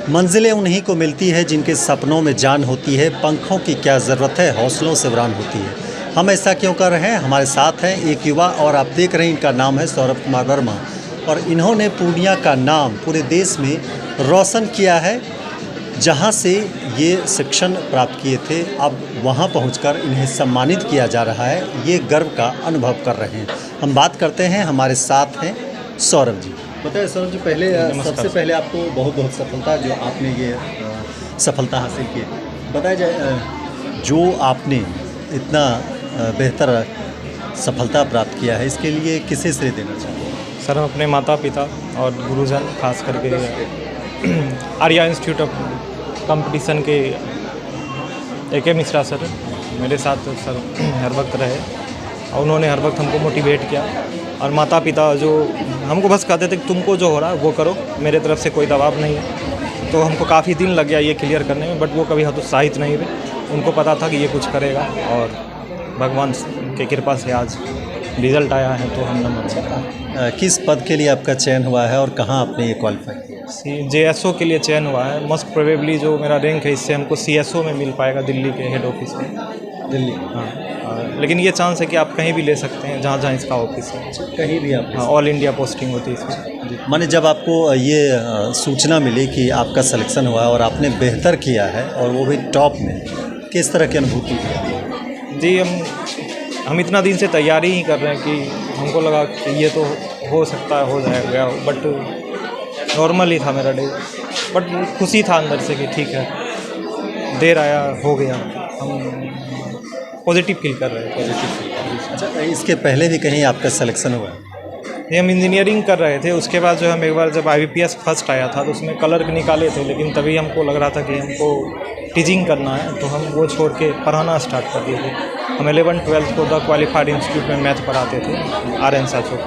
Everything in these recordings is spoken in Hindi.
मंजिलें उन्हीं को मिलती है जिनके सपनों में जान होती है। पंखों की क्या ज़रूरत है, हौसलों से उड़ान होती है। हम ऐसा क्यों कर रहे हैं? हमारे साथ हैं एक युवा और आप देख रहे हैं इनका नाम है सौरभ कुमार वर्मा और इन्होंने पूर्णिया का नाम पूरे देश में रोशन किया है। जहां से ये शिक्षण प्राप्त किए थे, अब वहां पहुंचकर इन्हें सम्मानित किया जा रहा है। ये गर्व का अनुभव कर रहे हैं। हम बात करते हैं, हमारे साथ हैं सौरभ जी। बताइए सौरभ जी, पहले सबसे पहले आपको बहुत बहुत सफलता जो आपने ये सफलता हासिल की। बताया जाए जो आपने इतना बेहतर सफलता प्राप्त किया है, इसके लिए किसे श्रेय देना चाहिए? सर, हम अपने माता पिता और गुरुजन खास करके आर्या इंस्टीट्यूट ऑफ कंपटीशन के AK मिश्रा सर मेरे साथ सर हर वक्त रहे और उन्होंने हर वक्त हमको मोटिवेट किया। और माता पिता जो हमको बस कहते थे कि तुमको जो हो रहा है वो करो, मेरे तरफ से कोई दबाव नहीं है। तो हमको काफ़ी दिन लग गया ये क्लियर करने में, बट वो कभी हतोत्साहित नहीं हुए। उनको पता था कि ये कुछ करेगा और भगवान की कृपा से आज रिज़ल्ट आया है तो हम नंबर। किस पद के लिए आपका चयन हुआ है और कहाँ आपने ये क्वालिफाई किया? JSO के लिए चयन हुआ है। मोस्ट प्रोबेबली जो मेरा रैंक है इससे हमको CSO में मिल पाएगा, दिल्ली के हेड ऑफिस में। दिल्ली? हाँ, लेकिन ये चांस है कि आप कहीं भी ले सकते हैं जहाँ जहाँ इसका ऑफिस है। कहीं भी आप? हाँ, ऑल इंडिया पोस्टिंग होती है इसमें। माने जब आपको ये सूचना मिली कि आपका सिलेक्शन हुआ और आपने बेहतर किया है और वो भी टॉप में, किस तरह की अनुभूति हुई? जी, हम इतना दिन से तैयारी ही कर रहे हैं कि हमको लगा कि ये तो हो सकता है, हो जाएगा, बट नॉर्मल ही था मेरा डे। बट खुशी था अंदर से कि ठीक है, देर आया हो गया। हम पॉजिटिव फील कर रहे हैं। Positive feel. अच्छा, इसके पहले भी कहीं आपका सिलेक्शन हुआ? ये हम इंजीनियरिंग कर रहे थे, उसके बाद जो हम एक बार जब IBPS फर्स्ट आया था तो उसमें कलर निकाले थे, लेकिन तभी हमको लग रहा था कि हमको टीचिंग करना है तो हम वो छोड़ के पढ़ाना स्टार्ट कर दिए थे। हम 11th-12th को द क्वालिफाइड इंस्टीट्यूट में मैथ पढ़ाते थे, RN साचो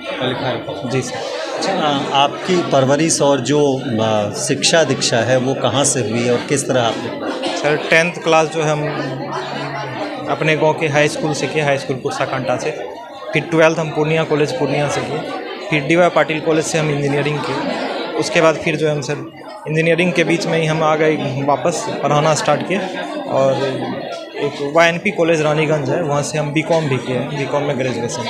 क्वालिफाइड। जी सर। अच्छा, आपकी परवरिश और जो शिक्षा दीक्षा है वो कहाँ से हुई और किस तरह आपने? सर, 10th क्लास जो हम अपने गांव के हाई स्कूल से किए, हाई स्कूल कुर्साकांटा से। फिर 12th हम पूर्णिया कॉलेज पूर्णिया से किए। फिर DY पाटिल कॉलेज से हम इंजीनियरिंग किए। उसके बाद फिर जो हम सर इंजीनियरिंग के बीच में ही हम आ गए, वापस पढ़ाना स्टार्ट किए और एक YNP कॉलेज रानीगंज है, वहाँ से हम BCom भी किए हैं। BCom में ग्रेजुएशन।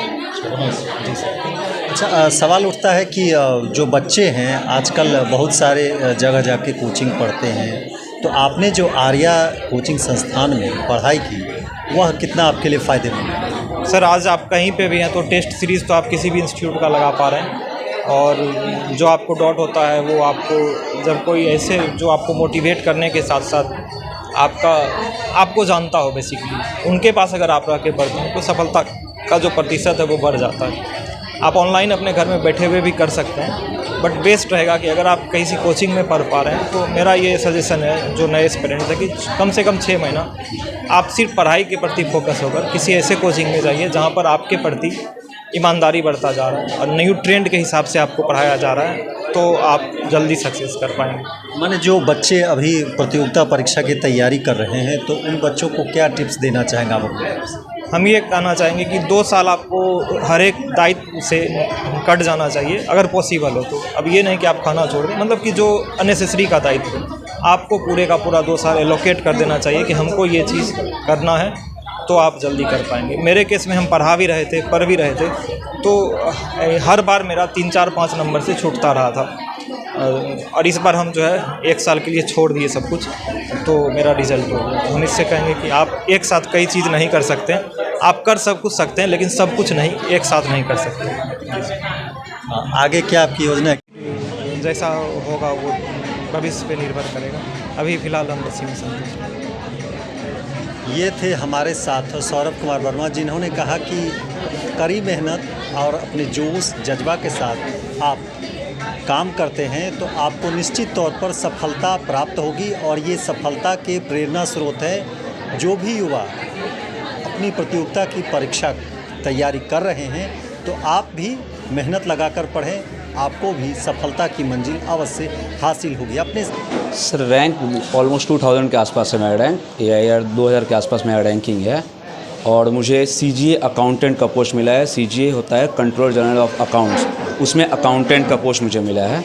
जी सर। अच्छा, सवाल उठता है कि जो बच्चे हैं आजकल बहुत सारे जगह जाके कोचिंग पढ़ते हैं, तो आपने जो आर्या कोचिंग संस्थान में पढ़ाई की वह कितना आपके लिए फ़ायदेमंद है? सर, आज आप कहीं पे भी हैं तो टेस्ट सीरीज़ तो आप किसी भी इंस्टीट्यूट का लगा पा रहे हैं और जो आपको डाउट होता है वो आपको जब कोई ऐसे जो आपको मोटिवेट करने के साथ साथ आपको जानता हो बेसिकली, उनके पास अगर आप रह के पढ़ते हैं तो सफलता का जो प्रतिशत है वो बढ़ जाता है। आप ऑनलाइन अपने घर में बैठे हुए भी कर सकते हैं, बट बेस्ट रहेगा कि अगर आप किसी कोचिंग में पढ़ पा रहे हैं तो मेरा ये सजेशन है जो नए एस्पिरेंट्स है कि कम से कम 6 महीना आप सिर्फ पढ़ाई के प्रति फोकस होकर किसी ऐसे कोचिंग में जाइए जहाँ पर आपके प्रति ईमानदारी बढ़ता जा रहा है और न्यू ट्रेंड के हिसाब से आपको पढ़ाया जा रहा है, तो आप जल्दी सक्सेस कर पाएंगे। माने जो बच्चे अभी प्रतियोगिता परीक्षा की तैयारी कर रहे हैं तो उन बच्चों को क्या टिप्स देना चाहेंगे आप अपने तरफ से? हम ये कहना चाहेंगे कि 2 साल आपको हर एक दायित्व से कट जाना चाहिए अगर पॉसिबल हो तो। अब ये नहीं कि आप खाना छोड़ दें, मतलब कि जो अननेसेसरी का दायित्व आपको पूरे का पूरा 2 साल एलोकेट कर देना चाहिए कि हमको ये चीज़ करना है, तो आप जल्दी कर पाएंगे। मेरे केस में हम पढ़ा भी रहे थे, पढ़ भी रहे थे, तो हर बार मेरा 3, 4, 5 नंबर से छूटता रहा था और इस बार हम जो है 1 साल के लिए छोड़ दिए सब कुछ, तो मेरा रिजल्ट हो गया। हम इससे कहेंगे कि आप एक साथ कई चीज़ नहीं कर सकते हैं, आप कर सब कुछ सकते हैं लेकिन सब कुछ नहीं, एक साथ नहीं कर सकते। आगे क्या आपकी योजना है? जैसा होगा वो भविष्य पे निर्भर करेगा। अभी फ़िलहाल हम इसी में संतुष्ट हैं। ये थे हमारे साथ सौरभ कुमार वर्मा, जिन्होंने कहा कि कड़ी मेहनत और अपने जोश जज्बा के साथ आप काम करते हैं तो आपको निश्चित तौर पर सफलता प्राप्त होगी और ये सफलता के प्रेरणा स्रोत है। जो भी युवा अपनी प्रतियोगिता की परीक्षा तैयारी कर रहे हैं तो आप भी मेहनत लगाकर पढ़ें, आपको भी सफलता की मंजिल अवश्य हासिल होगी। अपने सर रैंक ऑलमोस्ट 2000 के आसपास है मेरा रैंक, AIR 2000 के आसपास मेरा रैंकिंग है और मुझे CGA अकाउंटेंट का पोस्ट मिला है। CGA होता है कंट्रोलर जनरल ऑफ अकाउंट्स, उसमें अकाउंटेंट का पोस्ट मुझे मिला है।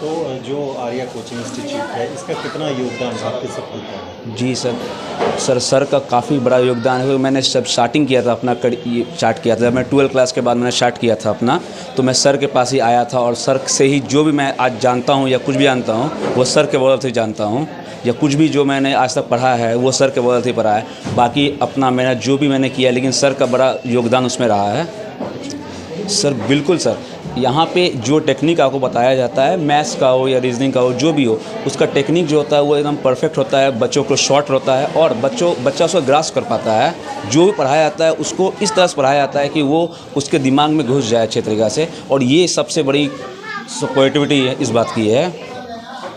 तो जो आर्या कोचिंग इंस्टीट्यूट है इसका कितना योगदान आपकी सफलता में? जी सर का काफ़ी बड़ा योगदान है। मैंने जब स्टार्टिंग किया था अपना ये स्टार्ट किया था, मैं 12th क्लास के बाद मैंने स्टार्ट किया था अपना, तो मैं सर के पास ही आया था और सर से ही जो भी मैं आज जानता हूँ या कुछ भी जानता हूँ वो सर के बदौलत ही जानता हूँ, या कुछ भी जो मैंने आज तक पढ़ा है वो सर के बदौलत ही पढ़ा है। बाकी अपना मैंने जो भी मैंने किया, लेकिन सर का बड़ा योगदान उसमें रहा है। सर बिल्कुल सर, यहाँ पे जो टेक्निक आपको बताया जाता है, मैथ्स का हो या रीजनिंग का हो, जो भी हो, उसका टेक्निक जो होता है वो एकदम परफेक्ट होता है, बच्चों को शॉर्ट होता है और बच्चा उसको ग्रास्प कर पाता है। जो भी पढ़ाया जाता है उसको इस तरह से पढ़ाया जाता है कि वो उसके दिमाग में घुस जाए अच्छे तरीक़े से, और ये सबसे बड़ी पॉजिटिविटी है इस बात की है।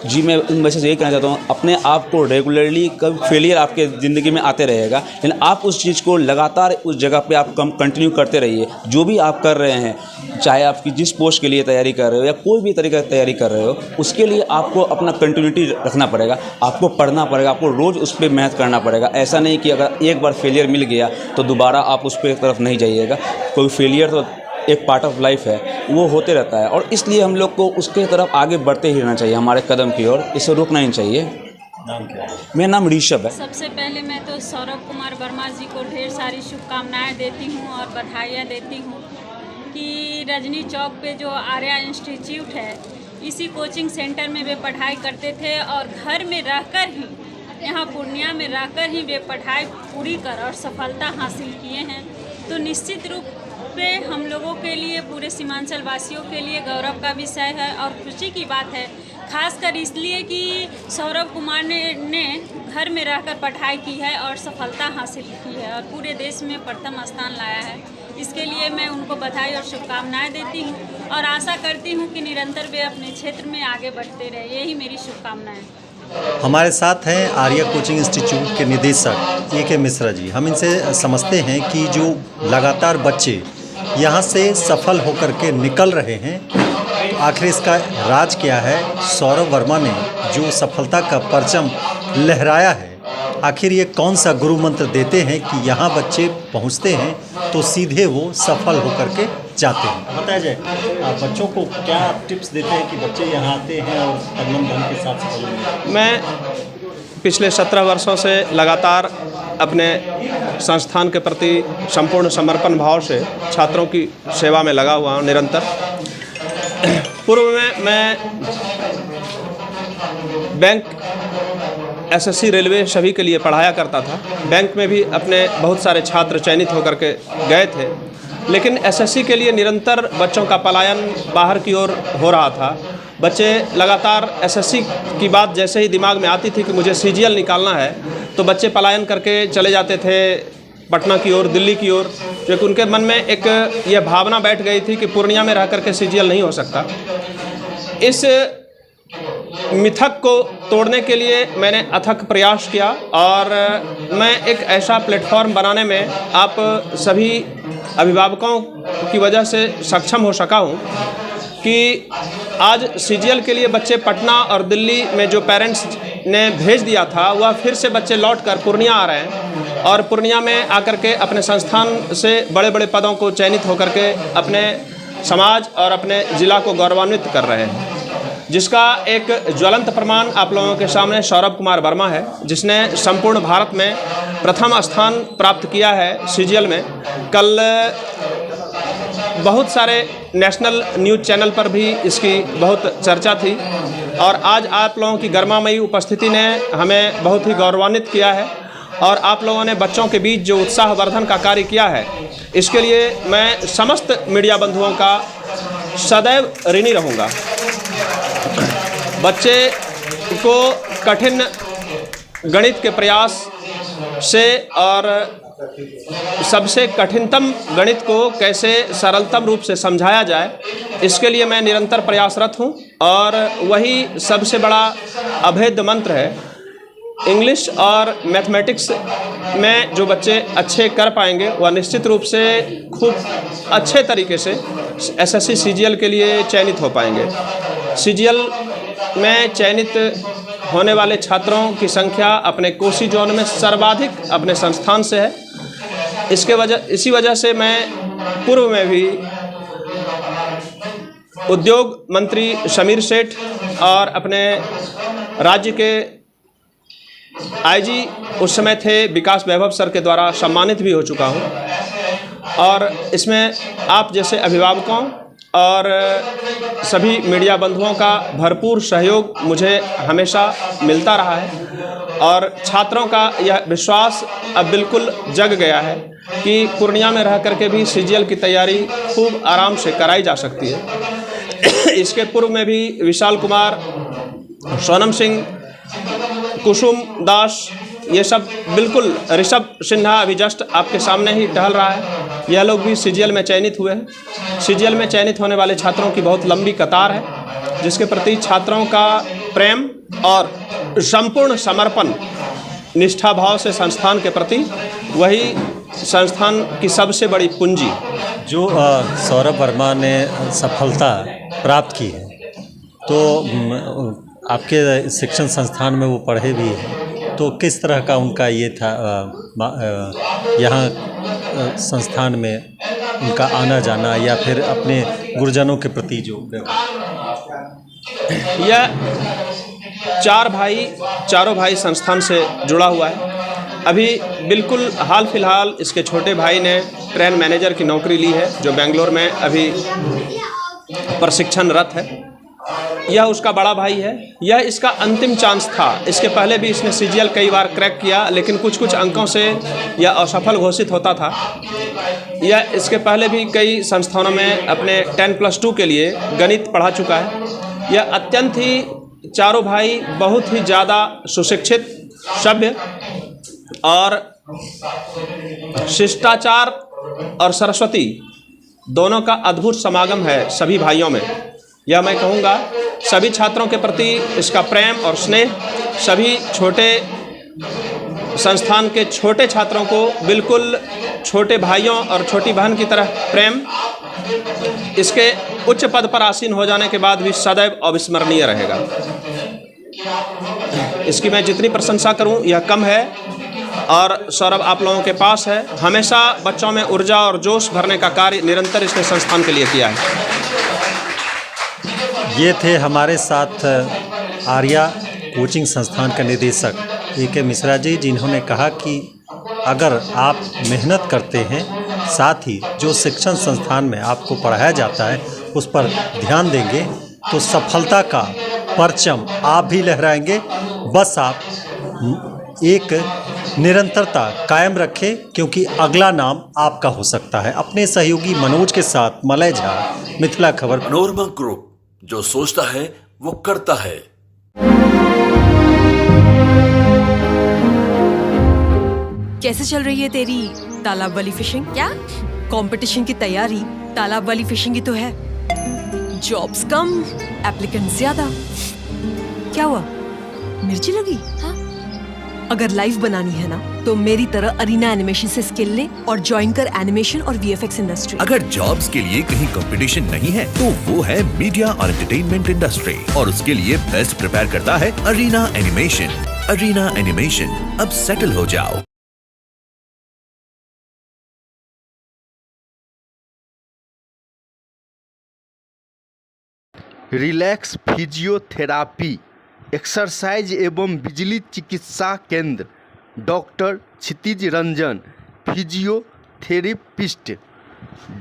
जी, मैं इन वजह से यही कहना चाहता हूँ, अपने आप को रेगुलरली, कभी फेलियर आपके ज़िंदगी में आते रहेगा, लेकिन आप उस चीज़ को लगातार उस जगह पे आप कंटिन्यू करते रहिए। जो भी आप कर रहे हैं, चाहे आपकी जिस पोस्ट के लिए तैयारी कर रहे हो या कोई भी तरीके की तैयारी कर रहे हो, उसके लिए आपको अपना कंटिन्यूटी रखना पड़ेगा, आपको पढ़ना पड़ेगा, आपको रोज़ उस पर मेहनत करना पड़ेगा। ऐसा नहीं कि अगर एक बार फेलियर मिल गया तो दोबारा आप उस पर तरफ नहीं जाइएगा। कोई फेलियर तो एक पार्ट ऑफ लाइफ है, वो होते रहता है, और इसलिए हम लोग को उसके तरफ आगे बढ़ते ही रहना चाहिए, हमारे कदम की ओर, इसे रुकना नहीं चाहिए। नाम क्या है? मेरा नाम ऋषभ है। सबसे पहले मैं तो सौरभ कुमार वर्मा जी को ढेर सारी शुभकामनाएं देती हूं और बधाइयाँ देती हूं कि रजनी चौक पे जो आर्या इंस्टीट्यूट है, इसी कोचिंग सेंटर में वे पढ़ाई करते थे और घर में रहकर ही, यहाँ पूर्णिया में रहकर ही वे पढ़ाई पूरी कर और सफलता हासिल किए हैं। तो निश्चित रूप पे हम लोगों के लिए, पूरे सीमांचल वासियों के लिए गौरव का विषय है और खुशी की बात है, खासकर इसलिए कि सौरभ कुमार ने घर में रहकर पढ़ाई की है और सफलता हासिल की है और पूरे देश में प्रथम स्थान लाया है। इसके लिए मैं उनको बधाई और शुभकामनाएं देती हूं और आशा करती हूं कि निरंतर वे अपने क्षेत्र में आगे बढ़ते रहे। यही मेरी शुभकामनाएं। हमारे साथ हैं आर्या कोचिंग इंस्टीट्यूट के निदेशक A.K. मिश्रा जी। हम इनसे समझते हैं कि जो लगातार बच्चे यहाँ से सफल होकर के निकल रहे हैं, तो आखिर इसका राज क्या है? सौरभ वर्मा ने जो सफलता का परचम लहराया है, आखिर ये कौन सा गुरु मंत्र देते हैं कि यहाँ बच्चे पहुँचते हैं तो सीधे वो सफल होकर के जाते हैं? बताया जाए, आप बच्चों को क्या टिप्स देते हैं कि बच्चे यहाँ आते हैं और तन धन के साथ सफल होते हैं? मैं पिछले 17 वर्षों से लगातार अपने संस्थान के प्रति संपूर्ण समर्पण भाव से छात्रों की सेवा में लगा हुआ हूँ निरंतर। पूर्व में मैं बैंक, SSC, रेलवे सभी के लिए पढ़ाया करता था। बैंक में भी अपने बहुत सारे छात्र चयनित होकर के गए थे, लेकिन SSC के लिए निरंतर बच्चों का पलायन बाहर की ओर हो रहा था। बच्चे लगातार SSC की बात जैसे ही दिमाग में आती थी कि मुझे CGL निकालना है, तो बच्चे पलायन करके चले जाते थे पटना की ओर, दिल्ली की ओर, क्योंकि उनके मन में एक यह भावना बैठ गई थी कि पूर्णिया में रह करके CGL नहीं हो सकता। इस मिथक को तोड़ने के लिए मैंने अथक प्रयास किया और मैं एक ऐसा प्लेटफॉर्म बनाने में आप सभी अभिभावकों की वजह से सक्षम हो सका हूँ कि आज CGL के लिए बच्चे पटना और दिल्ली में जो पेरेंट्स ने भेज दिया था, वह फिर से बच्चे लौटकर पूर्णिया आ रहे हैं और पूर्णिया में आकर के अपने संस्थान से बड़े बड़े पदों को चयनित होकर के अपने समाज और अपने ज़िला को गौरवान्वित कर रहे हैं, जिसका एक ज्वलंत प्रमाण आप लोगों के सामने सौरभ कुमार वर्मा है, जिसने संपूर्ण भारत में प्रथम स्थान प्राप्त किया है CGL में। कल बहुत सारे नेशनल न्यूज़ चैनल पर भी इसकी बहुत चर्चा थी और आज आप लोगों की गर्मामयी उपस्थिति ने हमें बहुत ही गौरवान्वित किया है और आप लोगों ने बच्चों के बीच जो उत्साहवर्धन का कार्य किया है, इसके लिए मैं समस्त मीडिया बंधुओं का सदैव ऋणी रहूँगा। बच्चे को कठिन गणित के प्रयास से और सबसे कठिनतम गणित को कैसे सरलतम रूप से समझाया जाए, इसके लिए मैं निरंतर प्रयासरत हूँ और वही सबसे बड़ा अभेद्य मंत्र है। इंग्लिश और मैथमेटिक्स में जो बच्चे अच्छे कर पाएंगे वह निश्चित रूप से खूब अच्छे तरीके से SSC CGL के लिए चयनित हो पाएंगे। CGL में चयनित होने वाले छात्रों की संख्या अपने कोसी जोन में सर्वाधिक अपने संस्थान से है। इसी वजह से मैं पूर्व में भी उद्योग मंत्री समीर सेठ और अपने राज्य के आईजी उस समय थे विकास वैभव सर के द्वारा सम्मानित भी हो चुका हूँ। और इसमें आप जैसे अभिभावकों और सभी मीडिया बंधुओं का भरपूर सहयोग मुझे हमेशा मिलता रहा है और छात्रों का यह विश्वास अब बिल्कुल जग गया है कि पूर्णिया में रह करके भी सीजीएल की तैयारी खूब आराम से कराई जा सकती है। इसके पूर्व में भी विशाल कुमार, सोनम सिंह, कुसुम दास, ये सब बिल्कुल, ऋषभ सिन्हा अभी जस्ट आपके सामने ही टहल रहा है, यह लोग भी सीजीएल में चयनित हुए हैं। सीजीएल में चयनित होने वाले छात्रों की बहुत लंबी कतार है, जिसके प्रति छात्रों का प्रेम और संपूर्ण समर्पण, निष्ठा भाव से संस्थान के प्रति, वही संस्थान की सबसे बड़ी पूंजी। जो सौरभ वर्मा ने सफलता प्राप्त की है, तो आपके शिक्षण संस्थान में वो पढ़े भी हैं, तो किस तरह का उनका ये था यहाँ संस्थान में उनका आना जाना, या फिर अपने गुरुजनों के प्रति जो यह चारों भाई संस्थान से जुड़ा हुआ है। अभी बिल्कुल हाल फिलहाल इसके छोटे भाई ने ट्रेन मैनेजर की नौकरी ली है, जो बेंगलोर में अभी प्रशिक्षणरत है। यह उसका बड़ा भाई है। यह इसका अंतिम चांस था। इसके पहले भी इसने सीजीएल कई बार क्रैक किया, लेकिन कुछ अंकों से यह असफल घोषित होता था। यह इसके पहले भी कई संस्थानों में अपने 10+2 के लिए गणित पढ़ा चुका है। यह अत्यंत ही, चारों भाई बहुत ही ज़्यादा सुशिक्षित, सभ्य और शिष्टाचार और सरस्वती दोनों का अद्भुत समागम है सभी भाइयों में। यह मैं कहूँगा, सभी छात्रों के प्रति इसका प्रेम और स्नेह, सभी छोटे संस्थान के छोटे छात्रों को बिल्कुल छोटे भाइयों और छोटी बहन की तरह प्रेम, इसके उच्च पद पर आसीन हो जाने के बाद भी सदैव अविस्मरणीय रहेगा। इसकी मैं जितनी प्रशंसा करूं यह कम है। और सौरभ आप लोगों के पास है, हमेशा बच्चों में ऊर्जा और जोश भरने का कार्य निरंतर इसने संस्थान के लिए किया है। ये थे हमारे साथ आर्या कोचिंग संस्थान का निदेशक AK मिश्रा जी, जिन्होंने कहा कि अगर आप मेहनत करते हैं, साथ ही जो शिक्षण संस्थान में आपको पढ़ाया जाता है उस पर ध्यान देंगे, तो सफलता का परचम आप भी लहराएंगे। बस आप एक निरंतरता कायम रखें, क्योंकि अगला नाम आपका हो सकता है। अपने सहयोगी मनोज के साथ मलय झा, मिथिला खबर। पैनोरमा ग्रुप, जो सोचता है वो करता है। कैसे चल रही है तेरी तालाब वाली फिशिंग? क्या कंपटीशन की तैयारी तालाब वाली फिशिंग ही तो है। जॉब्स कम, एप्लीकेंट ज्यादा। क्या हुआ, मिर्ची लगी? हाँ? अगर लाइव बनानी है ना, तो मेरी तरह अरीना एनिमेशन से स्किल ले और ज्वाइन कर एनिमेशन और VFX इंडस्ट्री। अगर जॉब्स के लिए कहीं कंपटीशन नहीं है, तो वो है मीडिया और एंटरटेनमेंट इंडस्ट्री, और उसके लिए बेस्ट प्रिपेयर करता है अरीना एनिमेशन। अरीना एनिमेशन, अब सेटल हो जाओ। रिलैक्स फिजियोथेरापी, एक्सरसाइज एवं बिजली चिकित्सा केंद्र, doctor Kshitij Ranjan, physiotherapist,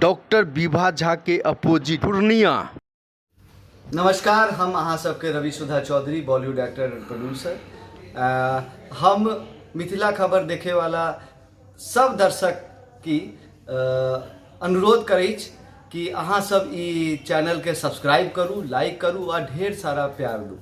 doctor Vibha Jha के अपोजिट, पूर्णिया। नमस्कार, हम अहाँ सबके Ravi Sudha Chaudhary, Bollywood actor and producer. हम मिथिला खबर देखे वाला सब दर्शक की अनुरोध करैछ कि अहाँ सब ई चैनल के सब्सक्राइब करू, लाइक करू और ढेर सारा प्यार दू।